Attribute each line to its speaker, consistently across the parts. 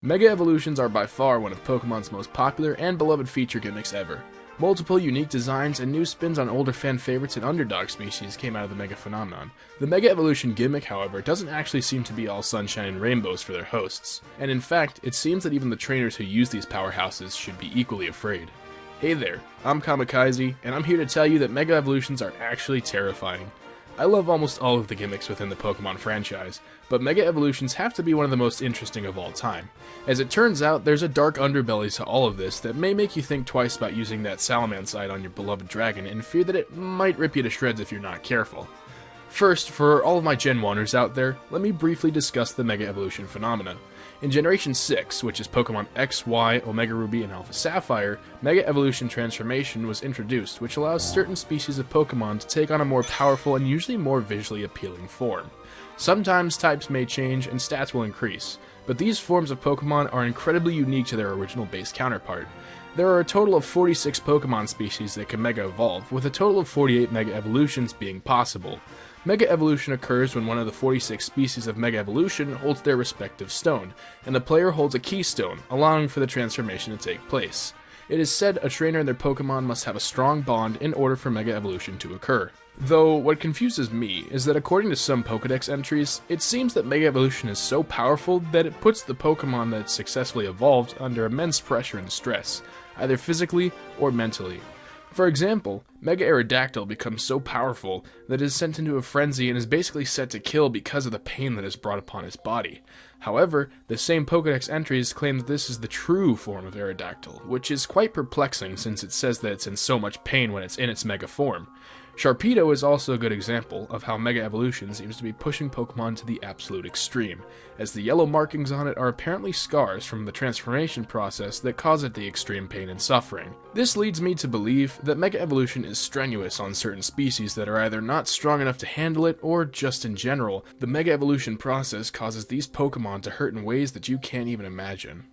Speaker 1: Mega Evolutions are by far one of Pokemon's most popular and beloved feature gimmicks ever. Multiple unique designs and new spins on older fan favorites and underdog species came out of the Mega phenomenon. The Mega Evolution gimmick, however, doesn't actually seem to be all sunshine and rainbows for their hosts, and in fact, it seems that even the trainers who use these powerhouses should be equally afraid. Hey there, I'm Kamikaze, and I'm here to tell you that Mega Evolutions are actually terrifying. I love almost all of the gimmicks within the Pokemon franchise, but Mega Evolutions have to be one of the most interesting of all time. As it turns out, there's a dark underbelly to all of this that may make you think twice about using that Salamancite on your beloved dragon and fear that it might rip you to shreds if you're not careful. First, for all of my Gen 1ers out there, let me briefly discuss the Mega Evolution phenomena. In Generation 6, which is Pokémon X, Y, Omega Ruby, and Alpha Sapphire, Mega Evolution Transformation was introduced, which allows certain species of Pokémon to take on a more powerful and usually more visually appealing form. Sometimes types may change and stats will increase, but these forms of Pokémon are incredibly unique to their original base counterpart. There are a total of 46 Pokémon species that can Mega Evolve, with a total of 48 Mega Evolutions being possible. Mega Evolution occurs when one of the 46 species of Mega Evolution holds their respective stone, and the player holds a keystone, allowing for the transformation to take place. It is said a trainer and their Pokemon must have a strong bond in order for Mega Evolution to occur. Though, what confuses me is that according to some Pokedex entries, it seems that Mega Evolution is so powerful that it puts the Pokemon that successfully evolved under immense pressure and stress, either physically or mentally. For example, Mega Aerodactyl becomes so powerful that it is sent into a frenzy and is basically set to kill because of the pain that is brought upon its body. However, the same Pokedex entries claim that this is the true form of Aerodactyl, which is quite perplexing since it says that it's in so much pain when it's in its Mega form. Sharpedo is also a good example of how Mega Evolution seems to be pushing Pokemon to the absolute extreme, as the yellow markings on it are apparently scars from the transformation process that cause it the extreme pain and suffering. This leads me to believe that Mega Evolution is strenuous on certain species that are either not strong enough to handle it, or just in general, the Mega Evolution process causes these Pokemon to hurt in ways that you can't even imagine.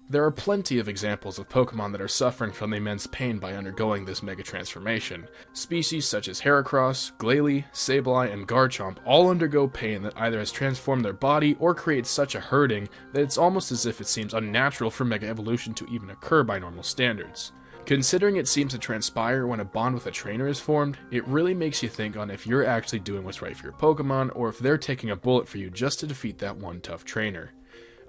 Speaker 1: There are plenty of examples of Pokemon that are suffering from the immense pain by undergoing this Mega transformation. Species such as Heracross, Glalie, Sableye, and Garchomp all undergo pain that either has transformed their body or creates such a hurting that it's almost as if it seems unnatural for Mega Evolution to even occur by normal standards. Considering it seems to transpire when a bond with a trainer is formed, it really makes you think on if you're actually doing what's right for your Pokemon or if they're taking a bullet for you just to defeat that one tough trainer.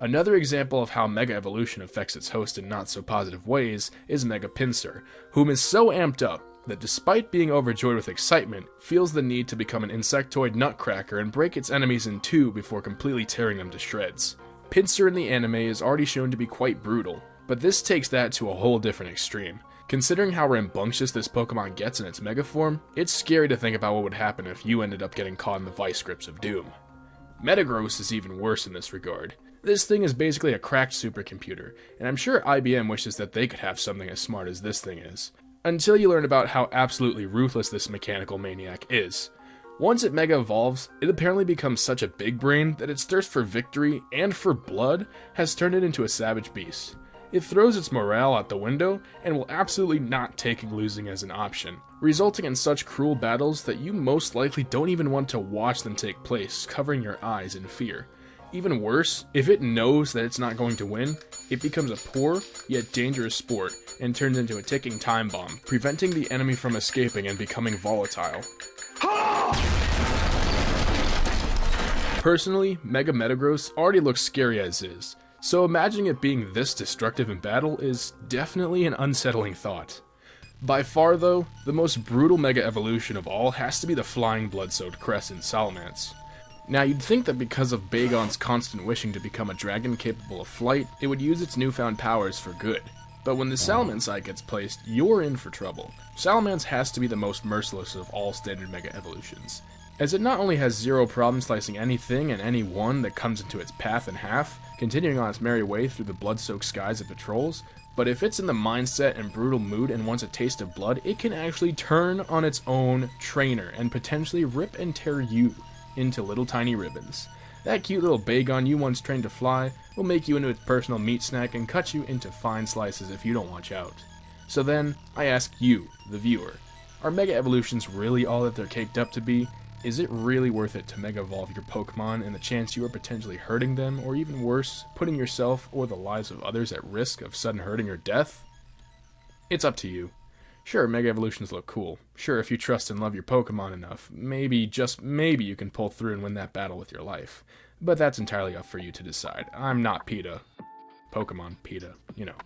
Speaker 1: Another example of how Mega Evolution affects its host in not so positive ways is Mega Pinsir, whom is so amped up that despite being overjoyed with excitement, feels the need to become an insectoid nutcracker and break its enemies in two before completely tearing them to shreds. Pinsir in the anime is already shown to be quite brutal, but this takes that to a whole different extreme. Considering how rambunctious this Pokemon gets in its Mega form, it's scary to think about what would happen if you ended up getting caught in the vice grips of doom. Metagross is even worse in this regard. This thing is basically a cracked supercomputer, and I'm sure IBM wishes that they could have something as smart as this thing is. Until you learn about how absolutely ruthless this mechanical maniac is. Once it Mega evolves, it apparently becomes such a big brain that its thirst for victory and for blood has turned it into a savage beast. It throws its morale out the window and will absolutely not take losing as an option, resulting in such cruel battles that you most likely don't even want to watch them take place, covering your eyes in fear. Even worse, if it knows that it's not going to win, it becomes a poor, yet dangerous sport, and turns into a ticking time bomb, preventing the enemy from escaping and becoming volatile. Personally, Mega Metagross already looks scary as is, so imagining it being this destructive in battle is definitely an unsettling thought. By far though, the most brutal Mega Evolution of all has to be the flying blood-soaked Crescent Salamence. Now, you'd think that because of Bagon's constant wishing to become a dragon capable of flight, it would use its newfound powers for good. But when the Salamancite gets placed, you're in for trouble. Salamence has to be the most merciless of all standard Mega Evolutions, as it not only has zero problem slicing anything and anyone that comes into its path in half, continuing on its merry way through the blood-soaked skies it patrols, but if it's in the mindset and brutal mood and wants a taste of blood, it can actually turn on its own trainer and potentially rip and tear you into little tiny ribbons. That cute little Bagon you once trained to fly will make you into its personal meat snack and cut you into fine slices if you don't watch out. So then, I ask you, the viewer, are Mega Evolutions really all that they're caked up to be? Is it really worth it to Mega Evolve your Pokemon and the chance you are potentially hurting them, or even worse, putting yourself or the lives of others at risk of sudden hurting or death? It's up to you. Sure, Mega Evolutions look cool. Sure, if you trust and love your Pokemon enough, maybe, just maybe, you can pull through and win that battle with your life. But that's entirely up for you to decide. I'm not PETA. Pokemon PETA, you know.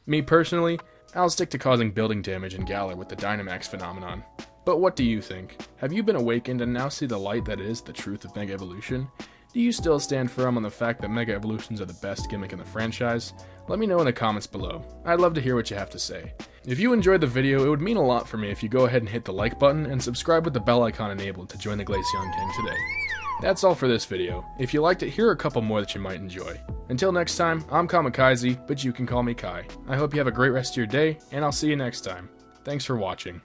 Speaker 1: Me personally, I'll stick to causing building damage in Galar with the Dynamax phenomenon. But what do you think? Have you been awakened and now see the light that is the truth of Mega Evolution? Do you still stand firm on the fact that Mega Evolutions are the best gimmick in the franchise? Let me know in the comments below. I'd love to hear what you have to say. If you enjoyed the video, it would mean a lot for me if you go ahead and hit the like button and subscribe with the bell icon enabled to join the Glaceon gang today. That's all for this video. If you liked it, here are a couple more that you might enjoy. Until next time, I'm Kamikaze, but you can call me Kai. I hope you have a great rest of your day, and I'll see you next time. Thanks for watching.